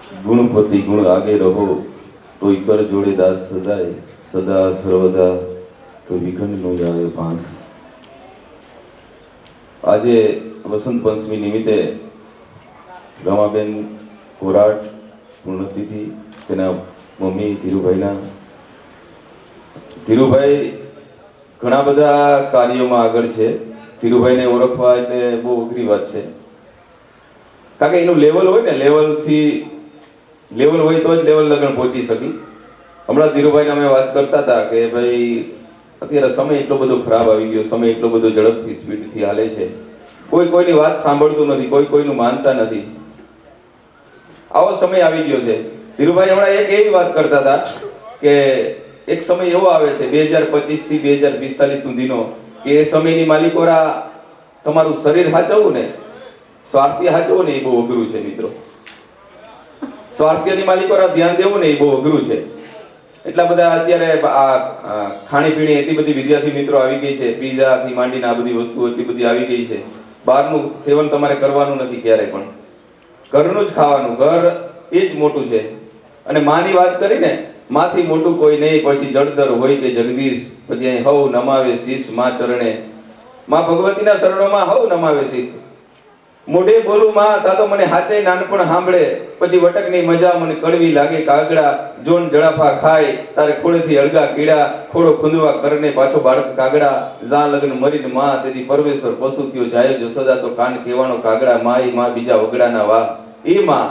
ગુણપતિ ગુણ આગે રહો તો કર જોડે દાસ સદાય, સદા સર્વદા તો વિઘન નો આવે પાંસ. આજે વસંત પંચમી નિમિત્તે રમાબેન કોરાટ પૂર્ણતિથિ, તેના મમ્મી ધીરુભાઈ ઘણા બધા કાર્યોમાં આગળ છે. ધીરુભાઈને ઓળખવા એટલે બહુ અઘરી વાત છે, કારણ કે એનું લેવલ હોય ને, લેવલ હોય તો જ લેવલ લગન પહોંચી શકી. હમણાં ધીરુભાઈને અમે વાત કરતા હતા કે ભાઈ અત્યારે સમય એટલો બધો ખરાબ આવી ગયો, સમય એટલો બધો ઝડપથી સ્પીડથી હાલે છે, કોઈ કોઈની વાત સાંભળતું નથી, કોઈ કોઈનું માનતા નથી. આવો સમય આવી ગયો છે. ધીરુભાઈ હમણાં એક એવી વાત કરતા હતા કે એક સમય એવો આવે છે 2025 થી 2045 સુધીનો કે એ સમયની માલિકોરા તમારું શરીર હાચવવું ને, સ્વાર્થી હાચવવું ને એ બહુ અઘરું છે મિત્રો. સ્વાર્થીની માલિકોરા ધ્યાન દેવું ને એ બહુ અઘરું છે. એટલા બધા અત્યારે આ ખાણીપીણી એટલી બધી વિદ્યાર્થી મિત્રો આવી ગઈ છે, પીઝા થી માંડીને આ બધી વસ્તુઓ એટલી બધી આવી ગઈ છે. બહારનું સેવન તમારે કરવાનું નથી ક્યારે પણ, ઘરનું જ ખાવાનું. ઘર એ જ મોટું છે. અને માની વાત કરીને, માથી મોટું કોઈ નહીં, પછી જળધર હોય કે જગદીશ, પછી અહીં હવ નમાવે શીશ માં ચરણે, માં ભગવતીના શરણોમાં હવ નમાવે શીશ. મોઢે બોલું માં તા તો મને હાચે નાનપણ સાંભળે, પછી વટકની મજા મને કડવી લાગે કાગડા, જોન જળાફા ખાય તારે ખોળેથી અળગા કીડા, ખોડો ખુંદવા કરને પાછો બાળક કાગડા, જા લગ્ન મરીને માં તેથી પરમેશ્વર પશુ થયો જાય જસોદા તો કાન કહેવાનો કાગડા, માઈ માં બીજા વગડાના વા એ માં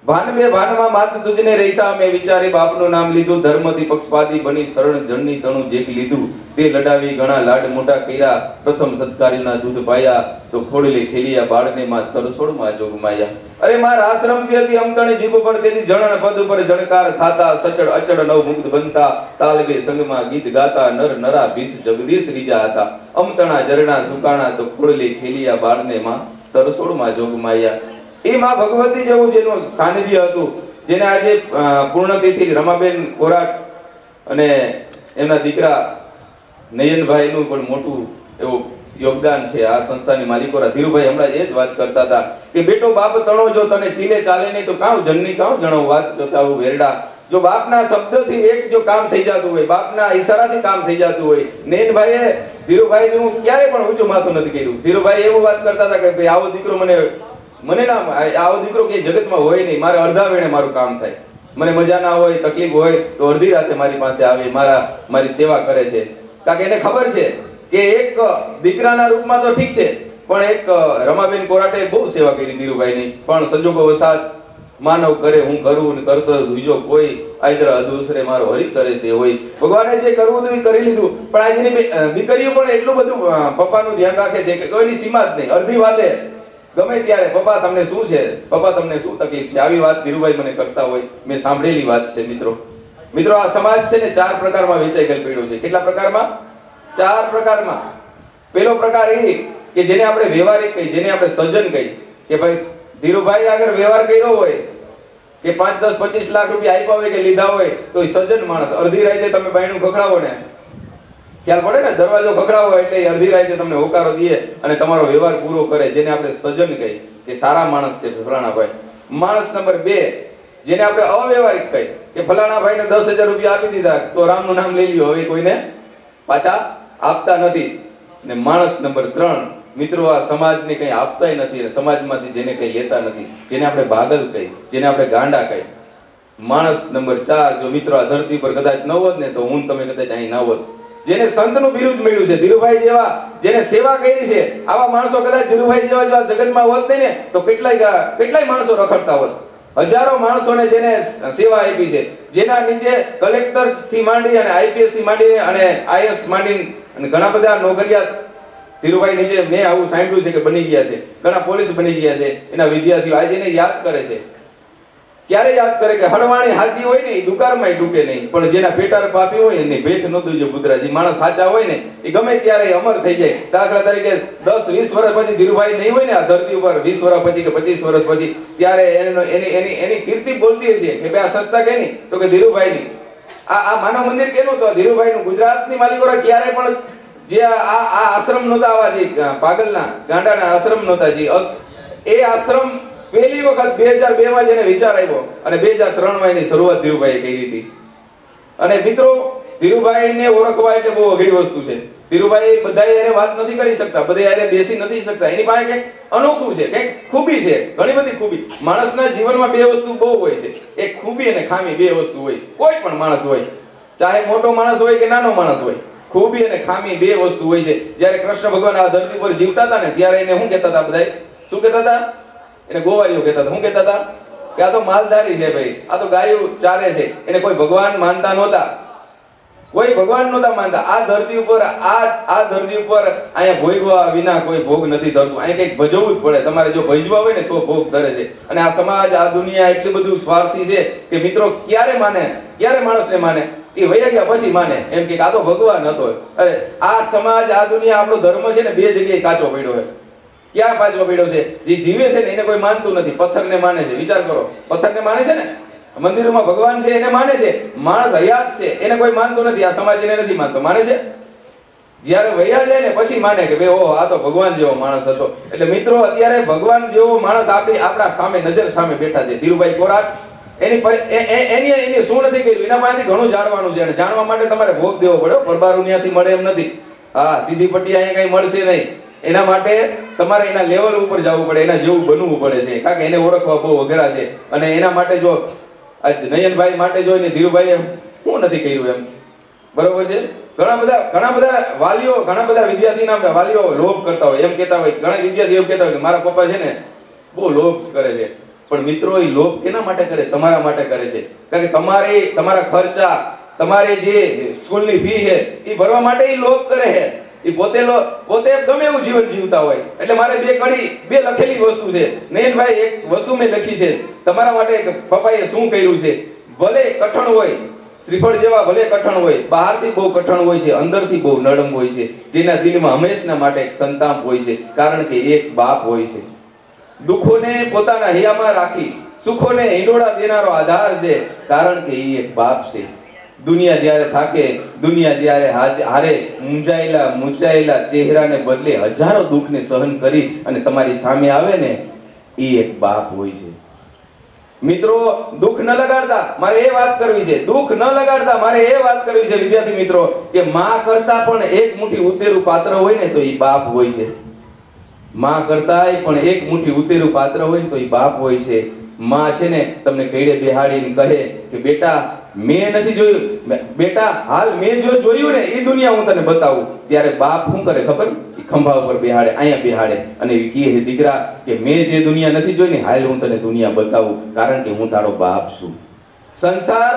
ભાનમાં માત તુજને રૈસા મેં વિચારી બાપનું નામ લીધું, ધર્મથી પક્ષપાતી બની શરણ જણની તણું જેક લીધું, તે લડાવી ઘણા લાડ મોટા કર્યા, પ્રથમ સત્કારીના દૂધ પાયા, તો ખોડલે ખેલિયા બાળને માં તરસોડમાં જોગમાયા. અરે માર આશ્રમથી હતી અમતણી જીભ પર તેથી જણન પદ ઉપર જણકાર થાતા, સચડ અચડ નવ મુક્ત બનતા, તાલવે સંગમાં ગીત ગાતા, નર નરા ભીસ જગદીશ રીજા હતા, અમતણા ઝરણા સુકાણા, તો ખોડલે ખેલિયા બાળને માં તરસોડમાં જોગમાયા. એ માં ભગવતી જેવું જેનું સાનિધ્ય હતું, જેને આજે પૂર્ણતિથિ રમાબેન કોરાટ અને એમના દીકરા નયનભાઈનું પણ મોટું એવું યોગદાન છે આ સંસ્થાની માલિકોરા. ધીરુભાઈ હમણાં એ જ વાત કરતા હતા કે બેટો બાપ તણો જો તને ચીલે ચાલે નહીં તો કામ જનની કામ જણો વાત કરતા હું વેરડા. જો બાપના શબ્દથી એક જો કામ થઈ જતું હોય, બાપના ઈશારાથી કામ થઈ જતું હોય. નયનભાઈએ ધીરુભાઈનું ક્યારે પણ ઊંચું માથું નથી કર્યું. ધીરુભાઈ એવું વાત કરતા હતા કે ભાઈ આવો દીકરો મને ના, આવો દીકરો કે જગતમાં હોય નહીં, મારે અડધા વેણે મારું કામ થાય, મને મજા ના હોય, તકલીફ હોય તો અડધી રાતે મારી પાસે આવે, મારી સેવા કરે છે. કારણ કે એને ખબર છે કે એક દીકરાના રૂપમાં તો ઠીક છે, પણ એક રમાબેન કોરાટે બહુ સેવા કરી ધીરુભાઈની. પણ સંજોગો વસાત માનવ કરે હું કરું ને કરતો બીજો કોઈ, આઈદર અદુસરે મારો હરી કરે છે હોય. ભગવાને જે કરવું હતું એ કરી લીધું, પણ આજની દીકરીઓ પણ એટલું બધું પપ્પાનું ધ્યાન રાખે છે કે કોઈની સીમા જ નહીં. અડધી વાતે ગમે ત્યારે પપ્પા તમને શું છે, પપ્પા તમને શું તકલીફ છે, આવી વાત ધીરુભાઈ મને કરતા હોય. મેં સાંભળેલી વાત છે મિત્રો. આ સમાજ છે ને 4 પ્રકારમાં વેચાઈ ગયેલ પડ્યો છે. કેટલા પ્રકારમાં? 4 પ્રકારમાં. પહેલો પ્રકાર એ કે જેને આપણે વ્યવહારિક કહી, જેને આપણે સજ્જન કહી, કે ભાઈ ધીરુભાઈ આગળ વ્યવહાર કર્યો હોય કે 5, 10, 25 લાખ રૂપિયા આપ્યા હોય કે લીધા હોય તો એ સજ્જન માણસ. અડધી રાતે તમે બાયણું ખખડાવો ને, ખ્યાલ પડે ને, દરવાજો ખખડાવો એટલે અડધી રાતે તમને હોકારો દે અને તમારો વ્યવહાર પૂરો કરે, જેને આપણે સજ્જન કહી કે સારા માણસ છે ફલાણા ભાઈ. માણસ નંબર 2 જેને આપણે અવ્યવહારિક કહી કે ફલાણા ભાઈને 10,000 રૂપિયા આપી દીધા તો રામનું નામ લઈ લ્યો, હવે કોઈને પાછા આપતા નથી. ને માણસ નંબર 3 મિત્રો, આ સમાજને કંઈ આપતાય નથી, સમાજમાંથી જેને કંઈ લેતા નથી, જેને આપણે ભાગલ કહી, જેને આપણે ગાંડા કહી. માણસ નંબર 4 જો મિત્રો આ ધરતી પર કદાચ ન હોત ને તો હું તમે કદાચ અહીં ના હોત. જેને સંતનું બિરુદ મળ્યું છે, ધીરુભાઈ જેવા જેને સેવા કરી છે, આવા માણસો કદાચ ધીરુભાઈ જેવા જો આ જગતમાં હોત નહીં ને તો કેટલાય માણસો રખડતા હોત. હજારો માણસોને જેને સેવા આપી છે, જેના નીચે કલેક્ટર થી માંડી અને આઈપીએસ થી માંડી અને આઈએસ માંડી અને ઘણા બધા નોકરિયાત ધીરુભાઈ નીચે મેં આવું સાંભળ્યું છે કે બની ગયા છે. ઘણા પોલીસ બની ગયા છે. એના વિદ્યાર્થીઓ આજે એને યાદ કરે છે. ક્યારે યાદ કરે કે હળવાણી હાજી હોય ને એ દુકાનમાં ડૂકે નહીં, પણ જેના પેટાર પાપી હોય એની ભેખ ન દુજો પુત્રાજી. માણસ સાચા હોય ને એ ગમે ત્યારે અમર થઈ જાય. દાખલા તરીકે 10-20 વર્ષ પછી ધીરુભાઈ નહીં હોય ને આ ધરતી ઉપર, 20 વર્ષ પછી કે 25 વર્ષ પછી, ત્યારે એની કીર્તિ બોલતી છે કે ભાઈ આ સંસ્થા કેની? તો કે ધીરુભાઈની. આ માનવ મંદિર કેનું? તો ધીરુભાઈનું. ગુજરાતની માલિકોરા ક્યારે પણ જે આ આશ્રમ નહોતા, આવા જે પાગલના ગાંડાના આશ્રમ નહોતા, જે એ આશ્રમ પહેલી વખત 2002 માં જેને વિચાર આવ્યો અને 2003 માં એની શરૂઆત ધીરુભાઈએ કરી હતી. અને મિત્રો, ધીરુભાઈને ઓળખવા એટલે બહુ અઘરી વસ્તુ છે. ધીરુભાઈ બધાય એને વાત નથી કરી શકતા, બધા યારે બેસી નથી શકતા. એની પાસે કંઈક અનોખું છે, કંઈક ખૂબી છે, ઘણી બધી ખૂબી. માણસના જીવનમાં બે વસ્તુ બહુ હોય છે, એક ખૂબી અને ખામી, બે વસ્તુ હોય. કોઈ પણ માણસ હોય, ચાહે મોટો માણસ હોય કે નાનો માણસ હોય, ખૂબી અને ખામી બે વસ્તુ હોય છે. જ્યારે કૃષ્ણ ભગવાન આ ધરતી પર જીવતા હતા ને, ત્યારે એને શું કહેતા હતા બધાય? શું કહેતા હતા? એને ગોવાળીઓ કહેતા હતા. શું કહેતા હતા? કે આ તો માલધારી છે ભાઈ, આ તો ગાયો ચારે છે. એને કોઈ ભગવાન માનતા નહોતા, કોઈ ભગવાન નહોતા માનતા. આ ધરતી ઉપર આ ધરતી ઉપર અહીંયા ભોગવા વિના કોઈ ભોગ નથી ધરતું. અહીંયા કંઈક ભજવવું જ પડે. તમારે જો ભજવા હોય ને તો ભોગ ધરે છે. અને આ સમાજ, આ દુનિયા એટલી બધું સ્વાર્થી છે કે મિત્રો, ક્યારે માને, ક્યારે માણસને માને? એ વયા ગયા પછી માને એમ કે આ તો ભગવાન હતો. અરે આ સમાજ, આ દુનિયા, આપણો ધર્મ છે ને બે જગ્યાએ કાચો પડ્યો છે. ક્યાં કાચો પડ્યો છે? જે જીવે છે ને એને કોઈ માનતું નથી, પથ્થરને માને છે. વિચાર કરો, પથ્થરને માને છે ને, મંદિરોમાં ભગવાન છે એને માને છે, માણસ હયાત છે એને કોઈ માનતું નથી. આ સમાજ એને નથી માનતો, માને છે. જ્યારે વયા જાય ને પછી માને કે ભાઈ ઓહો, આ તો ભગવાન જેવો માણસ હતો. એટલે મિત્રો, અત્યારે ભગવાન જેવો માણસ આપણા સામે, નજર સામે બેઠા છે. ધીરુભાઈ કોરાટ, એની શું નથી કર્યું, એના પાસેથી ઘણું જાણવાનું છે. અને જાણવા માટે તમારે ભોગ દેવો પડે. પરબારું ત્યાંથી મળે એમ નથી. હા, સીધી પટ્ટી અહીંયા કઈ મળશે નહીં. એના માટે તમારે એના લેવલ ઉપર જવું પડે, એના જેવું બનવું પડે છે. કારણ કે એને ઓળખવા બહુ અઘરા છે. અને એના માટે જો નયનભાઈ માટે જોઈને ધીરુભાઈએ શું નથી કર્યું એમ, બરોબર છે. ઘણા બધા વાલીઓ, ઘણા બધા વિદ્યાર્થીના વાલીઓ લોભ કરતા હોય, એમ કહેતા હોય, ઘણા વિદ્યાર્થીઓ એમ કહેતા હોય કે મારા પપ્પા છે ને બહુ લોભ કરે છે. પણ મિત્રો, એ લોભ કેના માટે કરે? તમારા માટે કરે છે. કારણ કે તમારા ખર્ચા, તમારી જે સ્કૂલની ફી છે એ ભરવા માટે એ લોભ કરે છે. એ પોતે ગમે એવું જીવન જીવતા હોય. એટલે મારે બે લખેલી વસ્તુ છે. નયનભાઈ, એક વસ્તુ મેં લખી છે તમારા માટે. પપ્પાએ શું કર્યું છે? ભલે કઠણ હોય, શ્રીફળ જેવા ભલે કઠણ હોય, બહારથી બહુ કઠણ હોય છે, અંદરથી બહુ નરમ હોય છે. જેના દિલમાં હંમેશના માટે એક સંતાપ હોય છે, કારણ કે એક બાપ હોય છે. દુઃખોને પોતાના હૈયામાં રાખી સુખોને હિંડોળા દેનારો આધાર છે, કારણ કે એ એક બાપ છે. દુનિયા જ્યારે થાકે, દુનિયા જ્યારે હારે, મૂંઝાયેલા ચહેરાને બદલે હજારો દુઃખને સહન કરી અને તમારી સામે આવે ને, એ એક બાપ હોય છે. મિત્રો, દુઃખ ન લગાડતા મારે એ વાત કરવી છે, દુઃખ ન લગાડતા મારે એ વાત કરવી છે વિદ્યાર્થી મિત્રો, કે માં કરતા પણ એક મુઠ્ઠી ઉતેરું પાત્ર હોય ને તો એ બાપ હોય છે. માં કરતાય પણ એક મુઠ્ઠી ઉતેરું પાત્ર હોય ને તો એ બાપ હોય છે. માં છે ને તમને કઈડે બેહાડીને કહે કે બેટા, મેં નથી જોયું, બેટા હાલ મેં જો જોયું ને એ દુનિયા હું તને બતાવું. ત્યારે બાપ શું કરે ખબર? એ ખંભા ઉપર બેહાડે, અહીંયા બેહાડે અને એ કહે દીકરા કે મેં જે દુનિયા નથી જોઈ ને, હાલ હું તને દુનિયા બતાવું, કારણ કે હું તારો બાપ છું. સંસાર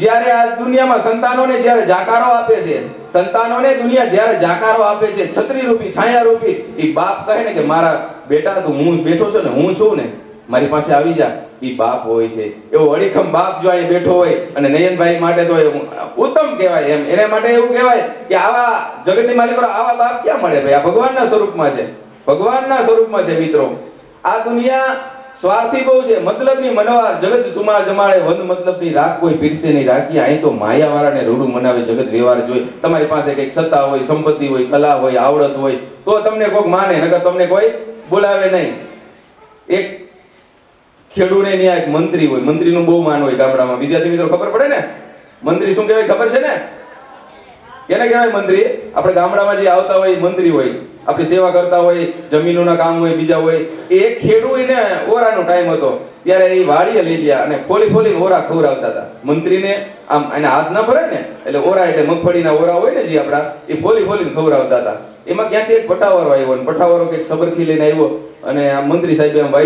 જ્યારે આ દુનિયામાં સંતાનોને જ્યારે જાકારો આપે છે, સંતાનોને દુનિયા જ્યારે જાકારો આપે છે, છત્રી રૂપી, છાયા રૂપી, એ બાપ કહે ને કે મારા બેટા તું હું બેઠો છો ને, હું છું ને, મારી પાસે આવી જા. એ બાપ હોય છે. એવો અડીખમ બાપ જો અહીં બેઠો હોય, અને નયનભાઈ માટે તો ઉત્તમ કહેવાય. એમ એના માટે એવું કહેવાય કે આવા જગતની માલિકો આવા બાપ ક્યાં મળે ભાઈ? આ ભગવાનના સ્વરૂપમાં છે, ભગવાનના સ્વરૂપમાં છે. મિત્રો, આ દુનિયા સ્વાર્થી બહુ છે. મતલબની મનવાર જગત ચુમાર જમાડે, વંદ મતલબની રાખ કોઈ પીરસે નહીં રાખી. અહીં તો માયાવાળાને રૂડું મનાવે જગત વ્યવહાર જોઈ. તમારી પાસે કંઈક સત્તા હોય, સંપત્તિ હોય, કલા હોય, આવડત હોય તો તમને કોઈક માને, નકર તમને કોઈ બોલાવે નહીં. એક ખેડૂને ત્યાં એક મંત્રી હોય, મંત્રીનું બહુ માન હોય ગામડામાં. વિદ્યાર્થી મિત્રો ખબર પડે ને મંત્રી શું કહેવાય? ખબર છે ને કેને કહેવાય મંત્રી? આપણે ગામડામાં જે આવતા હોય મંત્રી હોય, આપણી સેવા કરતા હોય, જમીનોના કામ હોય, બીજા હોય. એ ખેડૂને ઓરાનો ટાઈમ હતો ત્યારે એ વાડીએ લઈ ગયા અને ખોલીને ઓરા ખવડાવતા હતા મંત્રીને. આમ એને હાથ ના ભરે ને એટલે ઓરા, એટલે મગફળીના ઓરા હોય ને જે આપણા, એ ખોલીને ખવડાવતા હતા. એમાં ક્યાંથી એક પટાવારો આવ્યો અને પટાવારો કંઈક સબરખી લઈને આવ્યો અને આ મંત્રી સાહેબે આમ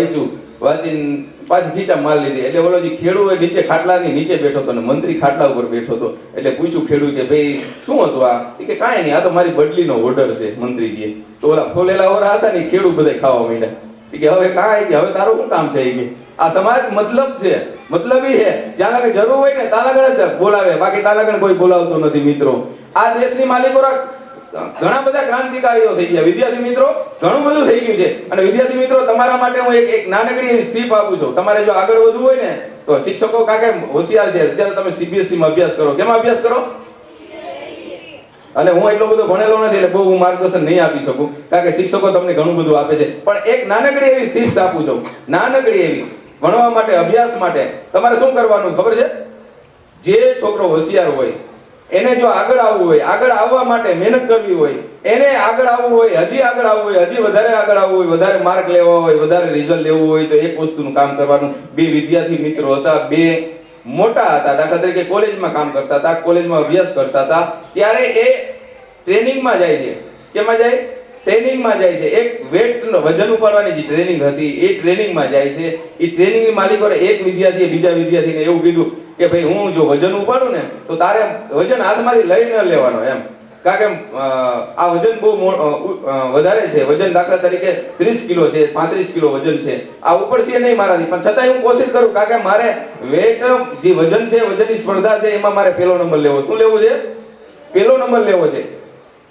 વાંચીને પાછી ખીચા માલ લીધી. એટલે ઓલો જે ખેડૂત નીચે ખાટલાની નીચે બેઠો હતો અને મંત્રી ખાટલા ઉપર બેઠો હતો. એટલે પૂછ્યું ખેડૂત કે ભાઈ શું હતું આ? કે કાંઈ નહીં, આ તો મારી બદલીનો ઓર્ડર છે. મંત્રી કહે તો ઓલા ફોલેલા ઓરા હતા ને ખેડૂત બધા ખાવા માંડ્યા. કે હવે કાંઈ, કે હવે તારું શું કામ છે? કે આ સમાજ મતલબ છે, મતલબી છે. જ્યાં લગન જરૂર હોય ને ત્યાં લગન જ બોલાવે, બાકી ત્યાં લગન કોઈ બોલાવતો નથી. મિત્રો, આ દેશની માલિકો ઘણા બધા ક્રાંતિકારીઓ થઈ ગયા. વિદ્યાર્થી મિત્રો, ઘણું બધું થઈ ગયું છે. અને વિદ્યાર્થી મિત્રો, તમારા માટે હું એક નાનકડી એવી સ્ટીપ આપું છું. તમારે જો આગળ વધવું હોય ને તો શિક્ષકો કાકે હોશિયાર છે. અત્યારે તમે CBSE માં અભ્યાસ કરો. કેમાં અભ્યાસ કરો? અને હું એટલો બધો ભણેલો નથી એટલે બહુ હું માર્ગદર્શન નહીં આપી શકું, કારણ કે શિક્ષકો તમને ઘણું બધું આપે છે. પણ એક નાનકડી એવી ટિપ્સ આપું છું, નાનકડી એવી ભણવા માટે, અભ્યાસ માટે તમારે શું કરવાનું ખબર છે? જે છોકરો હોશિયાર હોય એને જો આગળ આવવું હોય, આગળ આવવા માટે મહેનત કરવી હોય, એને આગળ આવવું હોય, હજી આગળ આવવું હોય, હજી વધારે આગળ આવવું હોય, વધારે માર્ક લેવા હોય, વધારે રિઝલ્ટ લેવું હોય, તો એક વસ્તુનું કામ કરવાનું. બે વિદ્યાર્થી મિત્રો હતા, બે મોટા હતા, દાખલા તરીકે કોલેજમાં કામ કરતા હતા, કોલેજમાં અભ્યાસ કરતા હતા, ત્યારે એ ટ્રેનિંગમાં જાય છે. કેમાં જાય? ટ્રેનિંગમાં જાય છે. એક વેટ વજન ઉપાડવાની જે ટ્રેનિંગ હતી એ ટ્રેનિંગમાં જાય છે. એ ટ્રેનિંગની માલિકોને એક વિદ્યાર્થીએ બીજા વિદ્યાર્થીને એવું કીધું કે ભાઈ હું જો વજન ઉપાડું ને તો તારે વજન હાથમાંથી લઈ ન લેવાનો એમ, કારણ કે આ વજન બહુ વધારે છે. વજન દાખલા તરીકે 30 કિલો છે, 35 કિલો વજન છે, આ ઉપડશે નહીં મારાથી, પણ છતાંય હું કોશિશ કરું, કારણ કે મારે વેટ જે વજન છે, વજનની સ્પર્ધા છે, એમાં મારે પહેલો નંબર લેવો. શું લેવું છે? પહેલો નંબર લેવો છે.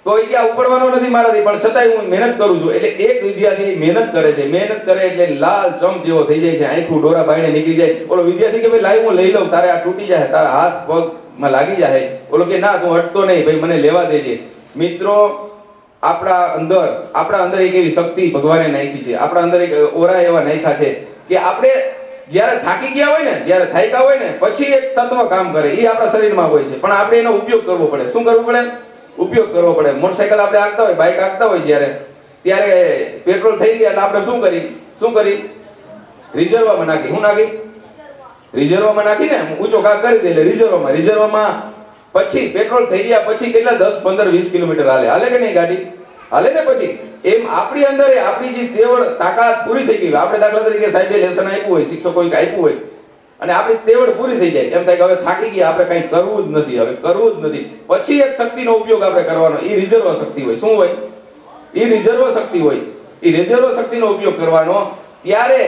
તો એ ક્યાં ઉપડવાનો નથી મારાથી, પણ છતાંય હું મહેનત કરું છું. એટલે એક વિદ્યાર્થી મહેનત કરે છે, મહેનત કરે એટલે લાલ ચમ જેવો થઈ જાય છે, આંખું ડોરા બાઈને નીકળી જાય. ઓલો વિદ્યાર્થી કે ભાઈ લાવ હું લઈ લઉં, તારે આ તૂટી જાય, તારા હાથ પગમાં લાગી જાય. ઓલો કે ના તું અટતો નહીં ભાઈ, મને લેવા દેજે. મિત્રો, આપણા અંદર એક એવી શક્તિ ભગવાને નાખી છે, આપણા અંદર એક ઓરા એવા નાખ્યા છે કે આપણે જ્યારે થાકી ગયા હોય ને, જ્યારે થાક્યા હોય ને, પછી એક તત્વ કામ કરે, એ આપણા શરીરમાં હોય છે, પણ આપણે એનો ઉપયોગ કરવો પડે. શું કરવું પડે? ઉપયોગ કરવો પડે. મોટરસાયકલ આપણે હાંકતા હોય, બાઇક હાંકતા હોય જ્યારે, ત્યારે પેટ્રોલ થઈ ગયા એટલે આપણે શું કરી રિઝર્વમાં નાખી. શું નાખી? રિઝર્વમાં નાખીને ઊંચો કાક કરી દે એટલે રિઝર્વમાં પછી પેટ્રોલ થઈ ગયા પછી કેટલા 10 15 20 કિલોમીટર હાલે કે નહીં ગાડી? હાલે ને. પછી એમ આપણી અંદર આપણી જે તેવડ તાકાત પૂરી થઈ ગઈ. આપણે દાખલા તરીકે સાહેબે લેસન આપ્યું હોય, શિક્ષકોએ આપ્યું હોય, અને આપણી તેવડ પૂરી થઈ જાય, એમ થાય કે હવે થાકી ગયા, આપણે કંઈ કરવું જ નથી, પછી એક શક્તિનો ઉપયોગ આપણે કરવાનો. એ રિઝર્વ શક્તિ હોય. શું હોય? એ રિઝર્વ શક્તિ હોય. એ રિઝર્વ શક્તિનો ઉપયોગ કરવાનો. ત્યારે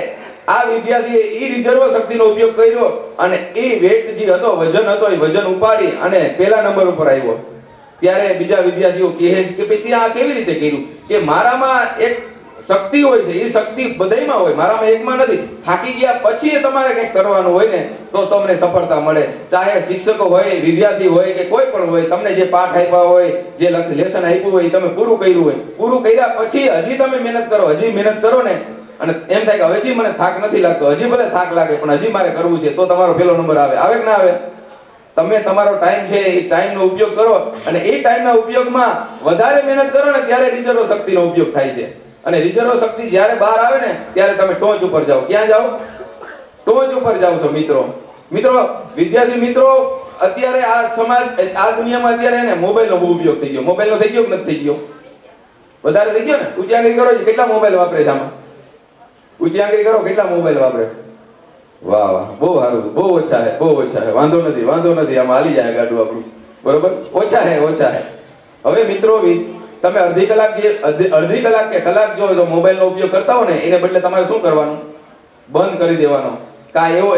આ વિદ્યાર્થીએ એ રિઝર્વ શક્તિનો ઉપયોગ કર્યો અને એ વેટ જે હતો, વજન હતો, એ વજન ઉપાડી અને પહેલા નંબર ઉપર આવ્યો. ત્યારે બીજા વિદ્યાર્થીઓ કહે છે કે ભાઈ ત્યાં કેવી રીતે કર્યું? કે મારામાં એક શક્તિ હોય છે, એ શક્તિ બધાયમાં હોય, મારામાં એકમાં નથી. થાકી ગયા પછી તમારે કંઈક કરવાનું હોય ને તો તમને સફળતા મળે. ચાહે શિક્ષકો હોય, વિદ્યાર્થી હોય કે કોઈ પણ હોય, તમને જે પાઠ આપ્યા હોય, જે લેસન આપ્યું હોય, તમે પૂરું કર્યું હોય, પૂરું કર્યા પછી હજી તમે મહેનત કરો ને, અને એમ થાય કે હજી મને થાક નથી લાગતો, હજી ભલે થાક લાગે પણ હજી મારે કરવું છે, તો તમારો પહેલો નંબર આવે કે ના આવે? તમે તમારો ટાઈમ છે એ ટાઈમનો ઉપયોગ કરો, અને એ ટાઈમના ઉપયોગમાં વધારે મહેનત કરો ને ત્યારે રિઝર્વ શક્તિનો ઉપયોગ થાય છે. અને રિઝર્વ શક્તિ જ્યારે બહાર આવે ને ત્યારે તમે ટોચ ઉપર જાઓ. ક્યાં જાઓ? ટોચ ઉપર જાઓ છો મિત્રો. વિદ્યાર્થી મિત્રો, અત્યારે આ સમાજ, આ દુનિયામાં અત્યારે ને મોબાઈલનો બહુ ઉપયોગ થઈ ગયો. મોબાઈલનો થઈ ગયો કે નથી થઈ ગયો? વધારે થઈ ગયો ને. ઊંચી આંગળી કરો, કેટલા મોબાઈલ વાપરે છે આમાં? ઊંચી આંગળી કરો, કેટલા મોબાઈલ વાપરે? વાહ વાહ, બહુ સારું. બહુ ઓછા છે. વાંધો નથી, આમાં હાલી જાય ગાડું આપણું. બરોબર, ઓછા છે. હવે મિત્રો, તમે અડધી કલાક કે કલાક જો મોબાઈલનો ઉપયોગ કરતા હો ને, એને બદલે તમારે શું કરવાનું? બંધ કરી દેવાનો. કાં એવો